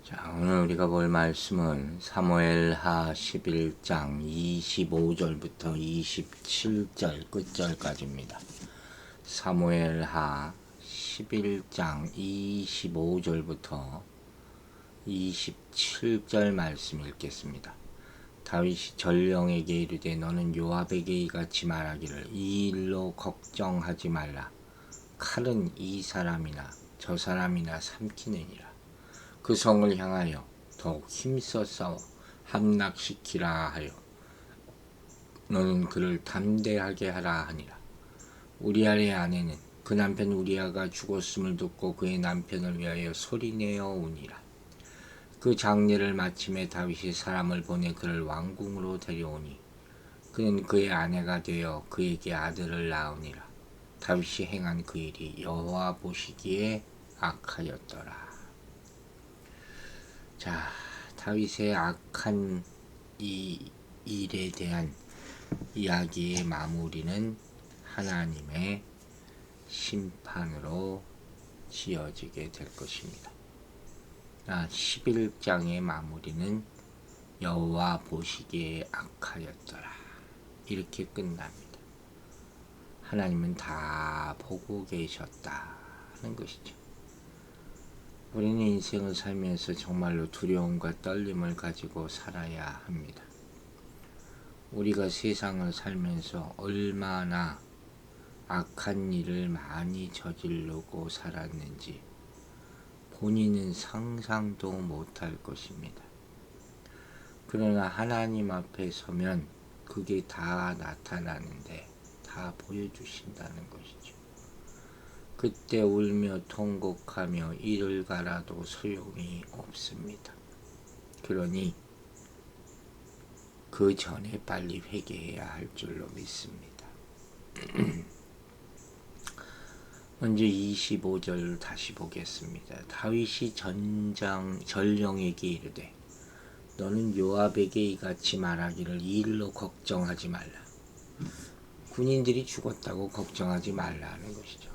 자, 오늘 우리가 볼 말씀은 사무엘하 11장 25절부터 27절 끝절까지입니다. 사무엘하 11장 25절부터 27절 말씀 읽겠습니다. 다윗이 전령에게 이르되 너는 요압에게 이같이 말하기를 이 일로 걱정하지 말라. 칼은 이 사람이나 저 사람이나 삼키느니라. 그 성을 향하여 더욱 힘써 싸워 함락시키라 하여 너는 그를 담대하게 하라 하니라. 우리아의 아내는 그 남편 우리아가 죽었음을 듣고 그의 남편을 위하여 소리내어 우니라. 그 장례를 마침에 다윗이 사람을 보내 그를 왕궁으로 데려오니 그는 그의 아내가 되어 그에게 아들을 낳으니라. 다윗이 행한 그 일이 여호와 보시기에 악하였더라. 자, 다윗의 악한 이 일에 대한 이야기의 마무리는 하나님의 심판으로 지어지게 될 것입니다. 11장의 마무리는 여호와 보시기에 악하였더라. 이렇게 끝납니다. 하나님은 다 보고 계셨다는 것이죠. 우리는 인생을 살면서 정말로 두려움과 떨림을 가지고 살아야 합니다. 우리가 세상을 살면서 얼마나 악한 일을 많이 저지르고 살았는지 본인은 상상도 못할 것입니다. 그러나 하나님 앞에 서면 그게 다 나타나는데 다 보여주신다는 것이죠. 그때 울며 통곡하며 이를 갈아도 소용이 없습니다. 그러니 그 전에 빨리 회개해야 할 줄로 믿습니다. 먼저 25절 다시 보겠습니다. 다윗이 전령에게 이르되 너는 요압에게 이같이 말하기를 이 일로 걱정하지 말라. 군인들이 죽었다고 걱정하지 말라는 것이죠.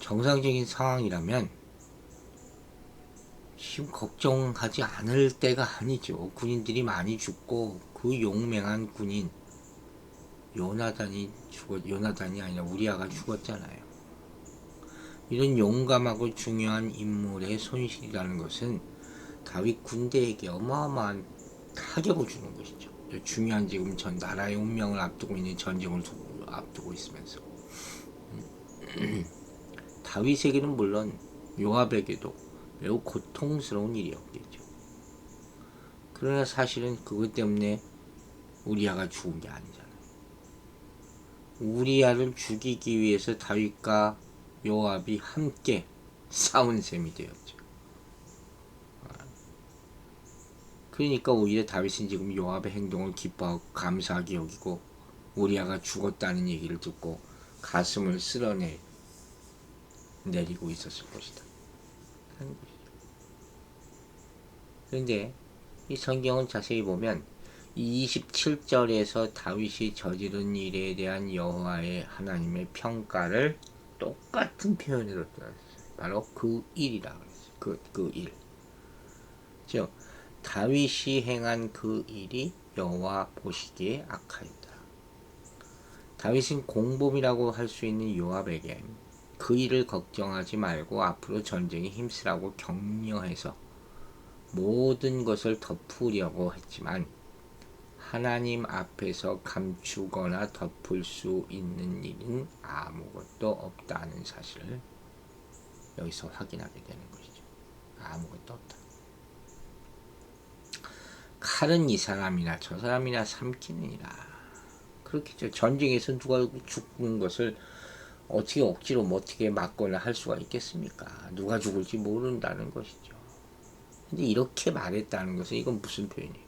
정상적인 상황이라면 지금 걱정하지 않을 때가 아니죠. 군인들이 많이 죽고 그 용맹한 군인 요나단이 아니라 우리아가 죽었잖아요. 이런 용감하고 중요한 인물의 손실이라는 것은 다윗 군대에게 어마어마한 타격을 주는 것이죠. 중요한 지금 전 나라의 운명을 앞두고 있는 전쟁을 앞두고 있으면서 다윗에게는 물론 요압에게도 매우 고통스러운 일이었겠죠. 그러나 사실은 그것 때문에 우리아가 죽은 게 아니잖아요. 우리아를 죽이기 위해서 다윗과 요압이 함께 싸운 셈이 되었죠. 그러니까 오히려 다윗은 지금 요압의 행동을 기뻐하고 감사하게 여기고 우리아가 죽었다는 얘기를 듣고 가슴을 쓸어내리고 있었을 것이다 하는 것이죠. 그런데 이 성경을 자세히 보면 27절에서 다윗이 저지른 일에 대한 여호와의 하나님의 평가를 똑같은 표현으로 들었어요. 바로 그 일이라 그랬어요. 그 일. 즉 다윗이 행한 그 일이 여호와 보시기에 악하였다. 다윗은 공범이라고 할 수 있는 요압에게 그 일을 걱정하지 말고 앞으로 전쟁에 힘쓰라고 격려해서 모든 것을 덮으려고 했지만 하나님 앞에서 감추거나 덮을 수 있는 일은 아무것도 없다는 사실을 여기서 확인하게 되는 것이죠. 아무것도 없다. 칼은 이 사람이나 저 사람이나 삼키느니라. 그렇겠죠. 전쟁에서 누가 죽는 것을 어떻게 억지로 어떻게 막거나 할 수가 있겠습니까? 누가 죽을지 모른다는 것이죠. 근데 이렇게 말했다는 것은 이건 무슨 표현이에요?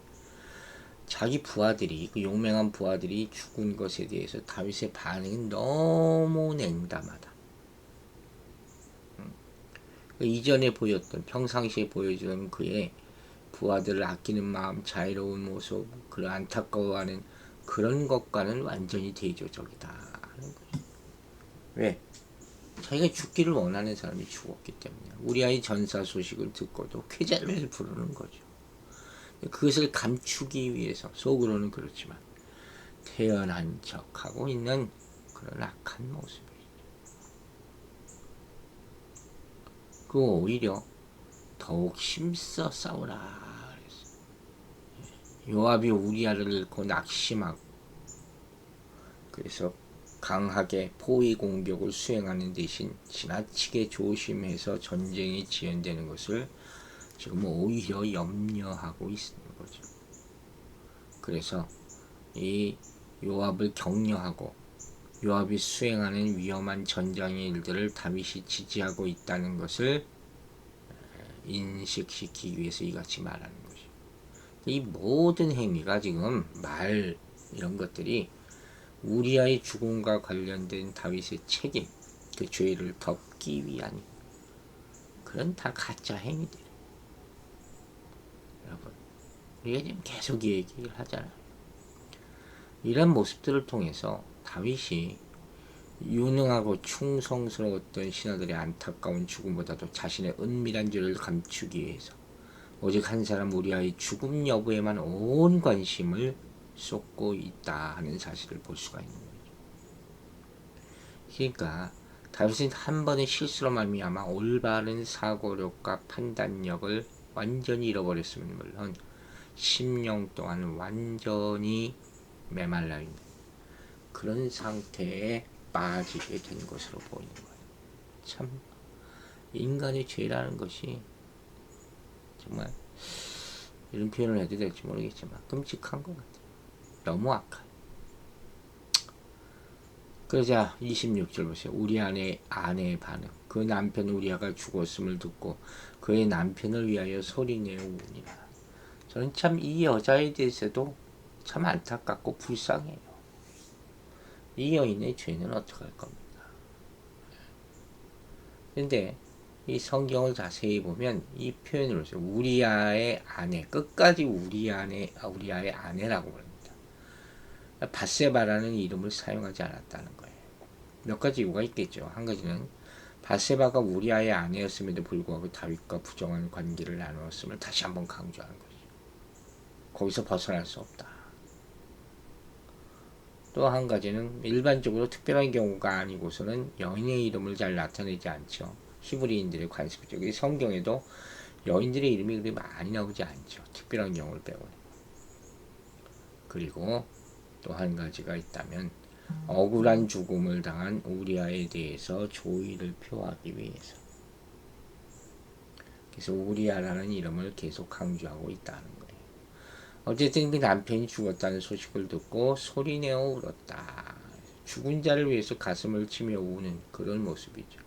자기 부하들이, 그 용맹한 부하들이 죽은 것에 대해서 다윗의 반응은 너무 냉담하다. 이전에 보였던, 평상시에 보여주던 그의 부하들을 아끼는 마음, 자애로운 모습, 그런 안타까워하는 그런 것과는 완전히 대조적이다. 왜? 자기가 죽기를 원하는 사람이 죽었기 때문에 우리아의 전사 소식을 듣고도 쾌재를 부르는 거죠. 그것을 감추기 위해서 속으로는 그렇지만 태연한 척하고 있는 그런 악한 모습이죠. 그 오히려 더욱 힘써 싸우라 그랬어요. 요압이 우리아를 잃고 낙심하고 그래서 강하게 포위 공격을 수행하는 대신 지나치게 조심해서 전쟁이 지연되는 것을 지금 오히려 염려하고 있는 거죠. 그래서 이 요압을 격려하고 요압이 수행하는 위험한 전장의 일들을 다윗이 지지하고 있다는 것을 인식시키기 위해서 이같이 말하는 거죠. 이 모든 행위가 지금 말 이런 것들이 우리아의 죽음과 관련된 다윗의 책임, 그 죄를 덮기 위한 그런 다 가짜 행위들. 여러분, 우리가 지금 계속 이 얘기를 하잖아요. 이런 모습들을 통해서 다윗이 유능하고 충성스러웠던 신하들의 안타까운 죽음보다도 자신의 은밀한 죄를 감추기 위해서 오직 한 사람 우리아의 죽음 여부에만 온 관심을 쏟고 있다 하는 사실을 볼 수가 있는 거죠. 그러니까 다윗은 한 번의 실수로 말미암아 올바른 사고력과 판단력을 완전히 잃어버렸으면 물론 10년 동안 완전히 메말라 있는 그런 상태에 빠지게 된 것으로 보이는 거예요. 참 인간의 죄라는 것이 정말 이런 표현을 해도 될지 모르겠지만 끔찍한 것 같아요. 너무 악한. 그러자 26절 보세요. 우리 아내의 반응. 그 남편 우리아가 죽었음을 듣고 그의 남편을 위하여 소리내어 우니라. 저는 참 이 여자에 대해서도 참 안타깝고 불쌍해요. 이 여인의 죄는 어떻게 할 겁니까? 근데 이 성경을 자세히 보면 이 표현을 보세요. 우리아의 아내, 끝까지 우리아의 아내라고 합니다. 바세바라는 이름을 사용하지 않았다는 거예요. 몇 가지 이유가 있겠죠. 한 가지는 바세바가 우리아의 아내였음에도 불구하고 다윗과 부정한 관계를 나누었음을 다시 한번 강조하는 거죠. 거기서 벗어날 수 없다. 또 한 가지는 일반적으로 특별한 경우가 아니고서는 여인의 이름을 잘 나타내지 않죠. 히브리인들의 관습이죠. 성경에도 여인들의 이름이 그리 많이 나오지 않죠. 특별한 경우를 빼고는. 그리고 또 한 가지가 있다면 억울한 죽음을 당한 우리아에 대해서 조의를 표하기 위해서. 그래서 우리아라는 이름을 계속 강조하고 있다는 거예요. 어쨌든 그 남편이 죽었다는 소식을 듣고 소리내어 울었다. 죽은 자를 위해서 가슴을 치며 우는 그런 모습이죠.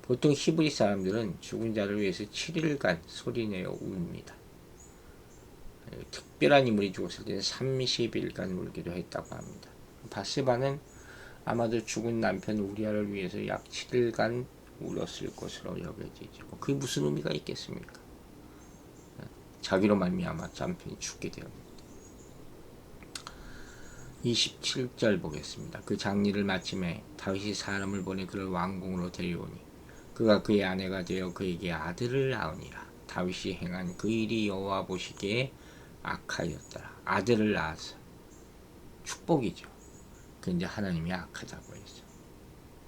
보통 히브리 사람들은 죽은 자를 위해서 7일간 소리내어 웁니다. 특별한 인물이 죽었을 때는 30일간 울기도 했다고 합니다. 바세바는 아마도 죽은 남편 우리아를 위해서 약 7일간 울었을 것으로 여겨지죠. 그게 무슨 의미가 있겠습니까? 자기로 말미암아 남편이 죽게 되었습니다. 27절 보겠습니다. 그 장례를 마침에 다윗이 사람을 보내 그를 왕궁으로 데려오니 그가 그의 아내가 되어 그에게 아들을 낳으니라. 다윗이 행한 그 일이 여호와 보시기에 악하였더라. 아들을 낳아서 축복이죠. 근데 하나님이 악하다고 했어.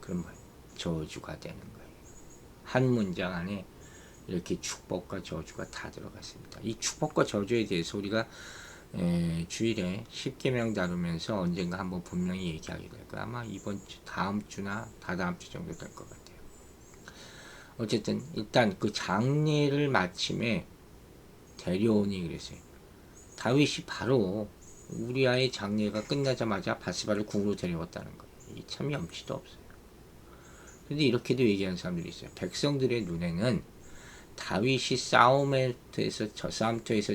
그럼 저주가 되는 거예요. 한 문장 안에 이렇게 축복과 저주가 다 들어갔습니다. 이 축복과 저주에 대해서 우리가 주일에 10계명 다루면서 언젠가 한번 분명히 얘기하게 될 거예요. 아마 이번 주, 다음 주나 다다음 주 정도 될 것 같아요. 어쨌든 일단 그 장례를 마침에 데려오니 그랬어요. 다윗이 바로 우리아의 장례가 끝나자마자 바세바를 궁으로 데려왔다는 거예요. 이게 참 염치도 없어요. 근데 이렇게도 얘기하는 사람들이 있어요. 백성들의 눈에는 다윗이 싸움터에서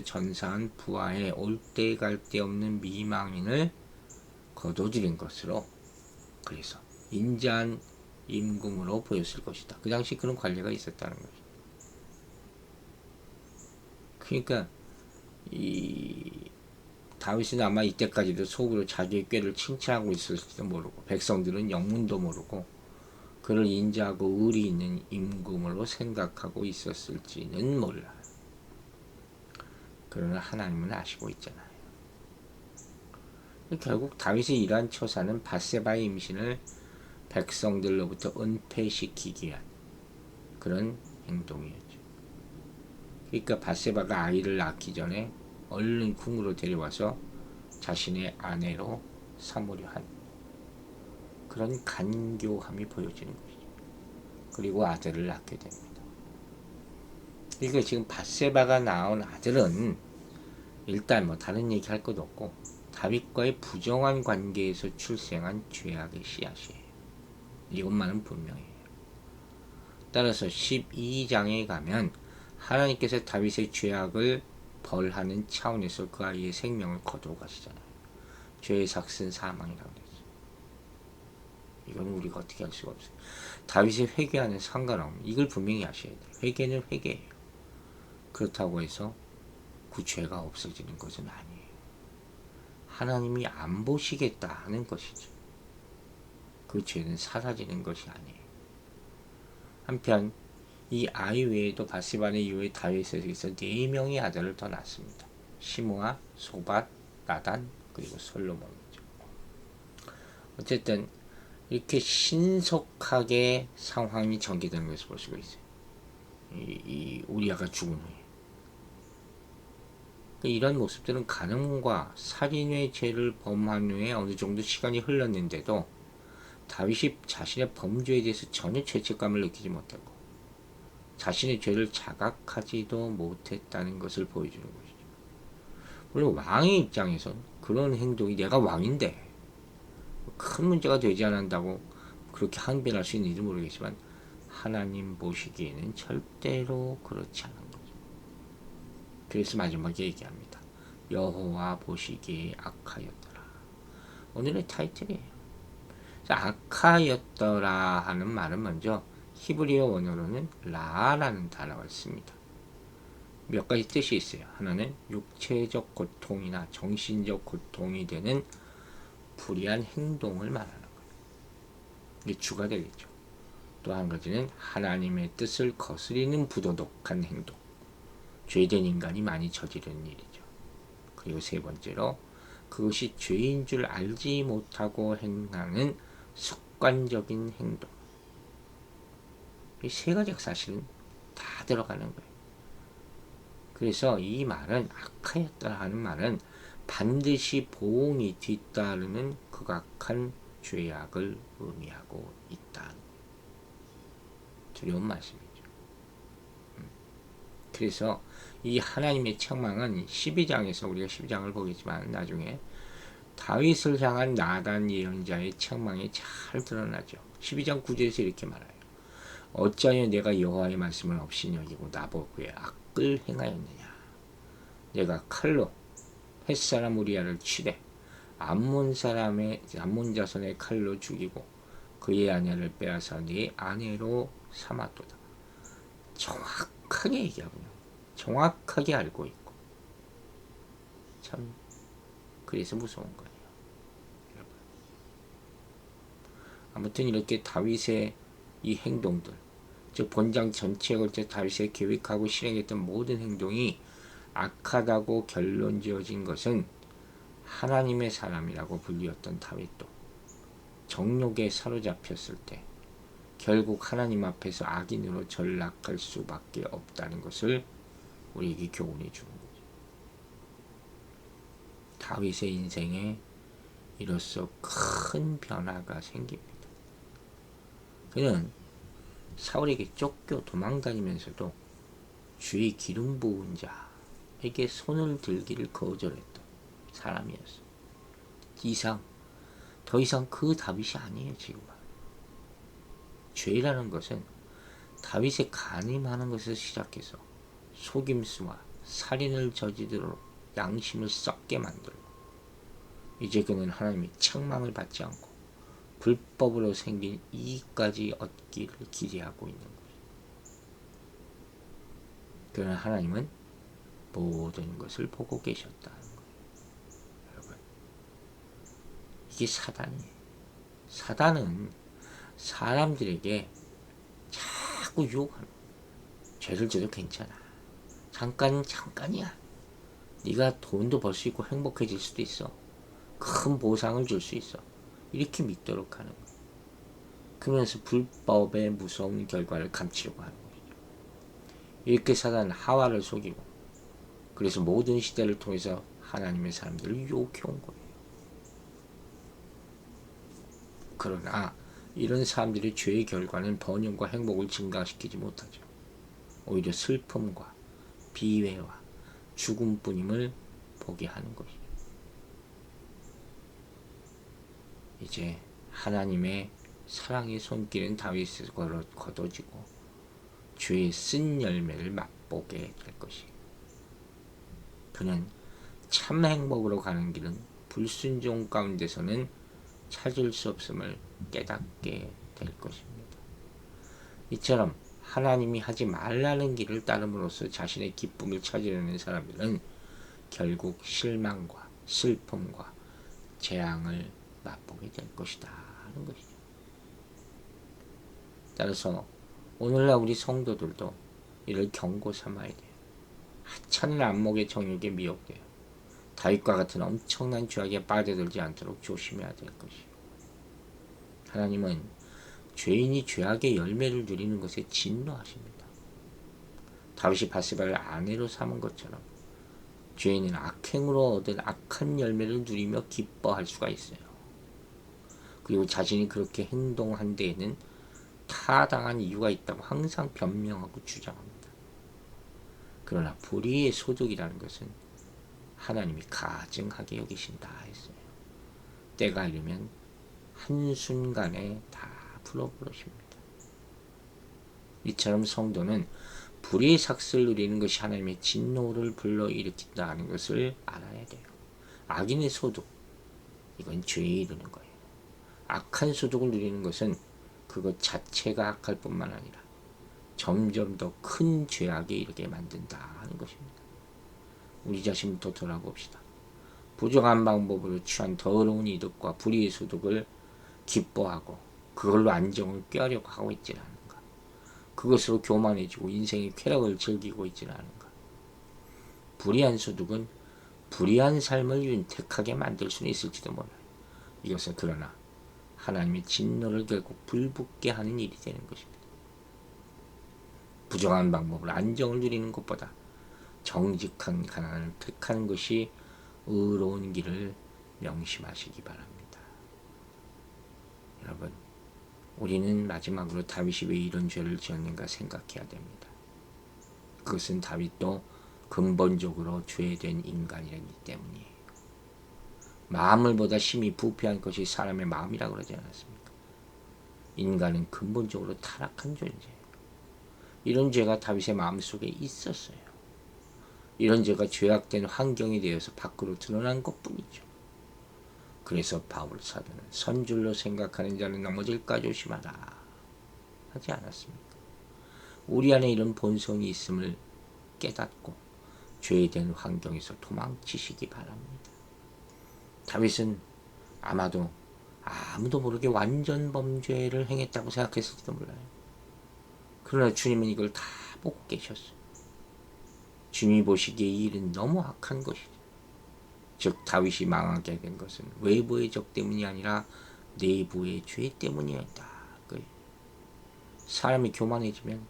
전사한 부하의 올데 갈데 없는 미망인을 거둬들인 것으로 그래서 인자한 임금으로 보였을 것이다. 그 당시 그런 관례가 있었다는 거죠. 그러니까 이 다윗은 아마 이때까지도 속으로 자기의 꾀를 칭찬하고 있을지도 모르고 백성들은 영문도 모르고 그를 인자하고 의리 있는 임금으로 생각하고 있었을지는 몰라요. 그러나 하나님은 아시고 있잖아요. 결국 다윗의 이러한 처사는 밧세바의 임신을 백성들로부터 은폐시키기 위한 그런 행동이었죠. 그러니까 밧세바가 아이를 낳기 전에 얼른 궁으로 데려와서 자신의 아내로 삼으려 한 그런 간교함이 보여지는 것이죠. 그리고 아들을 낳게 됩니다. 그러니까 지금 밧세바가 낳은 아들은 일단 뭐 다른 얘기 할 것도 없고 다윗과의 부정한 관계에서 출생한 죄악의 씨앗이에요. 이것만은 분명해요. 따라서 12장에 가면 하나님께서 다윗의 죄악을 벌하는 차원에서 그 아이의 생명을 거두어 가시잖아요. 죄의 삭슨 사망이라고 그랬죠. 이건 우리가 어떻게 할 수가 없어요. 다윗의 회개와는 상관없는 이걸 분명히 아셔야 돼요. 회개는 회개예요. 그렇다고 해서 그 죄가 없어지는 것은 아니에요. 하나님이 안 보시겠다 하는 것이죠. 그 죄는 사라지는 것이 아니에요. 한편 이 아이 외에도 밧세바의 이후에 다윗에게서 4명의 아들을 더 낳습니다. 시므아, 소밧, 나단, 그리고 솔로몬이죠. 어쨌든 이렇게 신속하게 상황이 전개되는 것을 볼 수가 있어요. 이 우리아가 죽은 후에. 이런 모습들은 간음과 살인의 죄를 범한 후에 어느 정도 시간이 흘렀는데도 다윗이 자신의 범죄에 대해서 전혀 죄책감을 느끼지 못하고 자신의 죄를 자각하지도 못했다는 것을 보여주는 것이죠. 물론 왕의 입장에선 그런 행동이 내가 왕인데 큰 문제가 되지 않는다고 그렇게 항변할 수 있는지 모르겠지만 하나님 보시기에는 절대로 그렇지 않은 거죠. 그래서 마지막에 얘기합니다. 여호와 보시기에 악하였더라. 오늘의 타이틀이에요. 악하였더라 하는 말은 먼저 히브리어 원어로는 라라는 단어가 씁니다. 몇 가지 뜻이 있어요. 하나는 육체적 고통이나 정신적 고통이 되는 불의한 행동을 말하는 거예요. 이게 주가 되겠죠. 또 한 가지는 하나님의 뜻을 거스리는 부도덕한 행동. 죄된 인간이 많이 저지르는 일이죠. 그리고 세 번째로 그것이 죄인 줄 알지 못하고 행하는 습관적인 행동. 이 세 가지가 사실은 다 들어가는 거예요. 그래서 이 말은 악하였다 하는 말은 반드시 보응이 뒤따르는 극악한 죄악을 의미하고 있다. 두려운 말씀이죠. 그래서 이 하나님의 책망은 12장에서 우리가 12장을 보겠지만 나중에 다윗을 향한 나단 예언자의 책망이 잘 드러나죠. 12장 9절에서 이렇게 말해요. 어찌하여 내가 여호와의 말씀을 없이 여기고 나보고 악을 행하였느냐. 내가 칼로 햇사람 우리아를 치되 암몬 자손의 칼로 죽이고 그의 아내를 빼앗아 네 아내로 삼았도다. 정확하게 얘기하군요. 정확하게 알고 있고 참 그래서 무서운 거예요. 여러분. 아무튼 이렇게 다윗의 이 행동들, 즉 본장 전체에 걸쳐 다윗의 계획하고 실행했던 모든 행동이 악하다고 결론 지어진 것은 하나님의 사람이라고 불리었던 다윗도 정욕에 사로잡혔을 때 결국 하나님 앞에서 악인으로 전락할 수밖에 없다는 것을 우리에게 교훈해 주는 거죠. 다윗의 인생에 이로써 큰 변화가 생깁니다. 그는 사울에게 쫓겨 도망다니면서도 주의 기름 부은 자에게 손을 들기를 거절했던 사람이었어. 더 이상 그 다윗이 아니에요. 지금은. 죄라는 것은 다윗의 간임하는 것을 시작해서 속임수와 살인을 저지르도록 양심을 썩게 만들고 이제 그는 하나님의 책망을 받지 않고 불법으로 생긴 이익까지 얻기를 기대하고 있는 거예요. 그러나 하나님은 모든 것을 보고 계셨다는 거예요. 여러분, 이게 사단이에요. 사단은 사람들에게 자꾸 유혹하는 거야. 죄를 져도 괜찮아. 잠깐이야. 네가 돈도 벌 수 있고 행복해질 수도 있어. 큰 보상을 줄 수 있어. 이렇게 믿도록 하는 거야. 그러면서 불법의 무서운 결과를 감추려고 하는 거죠. 이렇게 사단은 하와를 속이고, 그래서 모든 시대를 통해서 하나님의 사람들을 유혹해온 거예요. 그러나 이런 사람들의 죄의 결과는 번영과 행복을 증가시키지 못하죠. 오히려 슬픔과 비회와 죽음뿐임을 보게 하는 것이죠. 이제 하나님의 사랑의 손길은 다윗에서 걷어지고 죄의 쓴 열매를 맛보게 될 것이에요. 그는 참 행복으로 가는 길은 불순종 가운데서는 찾을 수 없음을 깨닫게 될 것입니다. 이처럼 하나님이 하지 말라는 길을 따름으로써 자신의 기쁨을 찾으려는 사람들은 결국 실망과 슬픔과 재앙을 맛보게 될 것이다 하는 것이죠. 따라서 오늘날 우리 성도들도 이를 경고 삼아야 돼요. 하찮은 안목의 정욕에 미혹되어 다윗과 같은 엄청난 죄악에 빠져들지 않도록 조심해야 될 것이요. 하나님은 죄인이 죄악의 열매를 누리는 것에 진노하십니다. 다윗이 바세바를 아내로 삼은 것처럼 죄인은 악행으로 얻은 악한 열매를 누리며 기뻐할 수가 있어요. 그리고 자신이 그렇게 행동한 데에는 타당한 이유가 있다고 항상 변명하고 주장합니다. 그러나 불의의 소득이라는 것은 하나님이 가증하게 여기신다 했어요. 때가 이르면 한순간에 다 풀어버리십니다. 이처럼 성도는 불의의 삭슬을 누리는 것이 하나님의 진노를 불러일으킨다는 것을 알아야 돼요. 악인의 소득, 이건 죄에 이르는 거예요. 악한 소득을 누리는 것은 그것 자체가 악할 뿐만 아니라 점점 더 큰 죄악에 이르게 만든다 하는 것입니다. 우리 자신부터 돌아봅시다. 부정한 방법으로 취한 더러운 이득과 불의의 소득을 기뻐하고 그걸로 안정을 꾀하려고 하고 있지는 않은가. 그것으로 교만해지고 인생의 쾌락을 즐기고 있지는 않은가. 불의한 소득은 불의한 삶을 윤택하게 만들 수는 있을지도 몰라요. 이것은 그러나 하나님의 진노를 결국 불붙게 하는 일이 되는 것입니다. 부정한 방법으로 안정을 누리는 것보다 정직한 가난을 택하는 것이 의로운 길을 명심하시기 바랍니다. 여러분, 우리는 마지막으로 다윗이 왜 이런 죄를 지었는가 생각해야 됩니다. 그것은 다윗도 근본적으로 죄된 인간이기 때문이에요. 마음을 보다 심히 부패한 것이 사람의 마음이라고 그러지 않았습니까? 인간은 근본적으로 타락한 존재예요. 이런 죄가 다윗의 마음속에 있었어요. 이런 죄가 죄악된 환경이 되어서 밖으로 드러난 것뿐이죠. 그래서 바울 사도는 선줄로 생각하는 자는 넘어질까 조심하라 하지 않았습니까? 우리 안에 이런 본성이 있음을 깨닫고 죄된 환경에서 도망치시기 바랍니다. 다윗은 아마도 아무도 모르게 완전 범죄를 행했다고 생각했을지도 몰라요. 그러나 주님은 이걸 다 보고 계셨어요. 주님이 보시기에 이 일은 너무 악한 것이죠. 즉 다윗이 망하게 된 것은 외부의 적 때문이 아니라 내부의 죄 때문이었다. 사람이 교만해지면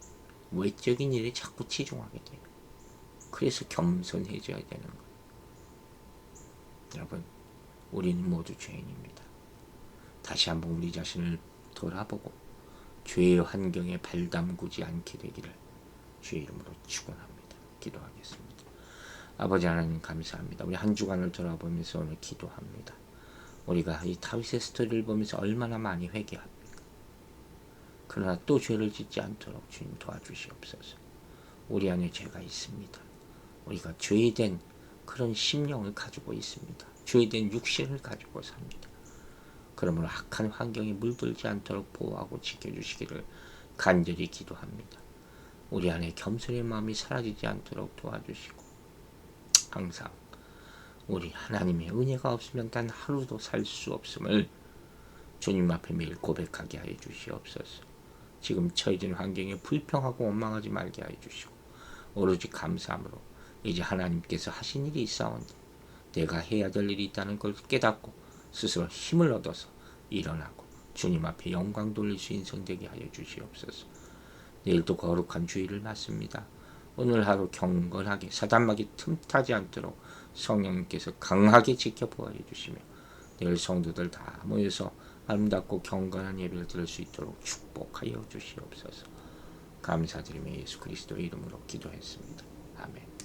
외적인 일에 자꾸 치중하게 돼요. 그래서 겸손해져야 되는 거예요. 여러분, 우리는 모두 죄인입니다. 다시 한번 우리 자신을 돌아보고 죄의 환경에 발 담그지 않게 되기를 주의 이름으로 축원합니다. 기도하겠습니다. 아버지 하나님 감사합니다. 우리 한 주간을 돌아보면서 오늘 기도합니다. 우리가 이 다윗의 스토리를 보면서 얼마나 많이 회개합니까? 그러나 또 죄를 짓지 않도록 주님 도와주시옵소서. 우리 안에 죄가 있습니다. 우리가 죄된 그런 심령을 가지고 있습니다. 죄된 육신을 가지고 삽니다. 그러므로 악한 환경에 물들지 않도록 보호하고 지켜주시기를 간절히 기도합니다. 우리 안에 겸손의 마음이 사라지지 않도록 도와주시고 항상 우리 하나님의 은혜가 없으면 단 하루도 살 수 없음을 주님 앞에 매일 고백하게 하여 주시옵소서. 지금 처해진 환경에 불평하고 원망하지 말게 하여 주시고 오로지 감사함으로 이제 하나님께서 하신 일이 있사온데 내가 해야 될 일이 있다는 걸 깨닫고 스스로 힘을 얻어서 일어나고 주님 앞에 영광 돌릴 수 인생되게 하여 주시옵소서. 내일도 거룩한 주일을 맞습니다. 오늘 하루 경건하게 사단막이 틈타지 않도록 성령님께서 강하게 지켜보아 주시며 내일 성도들 다 모여서 아름답고 경건한 예배를 드릴 수 있도록 축복하여 주시옵소서. 감사드리며 예수 그리스도의 이름으로 기도했습니다. 아멘.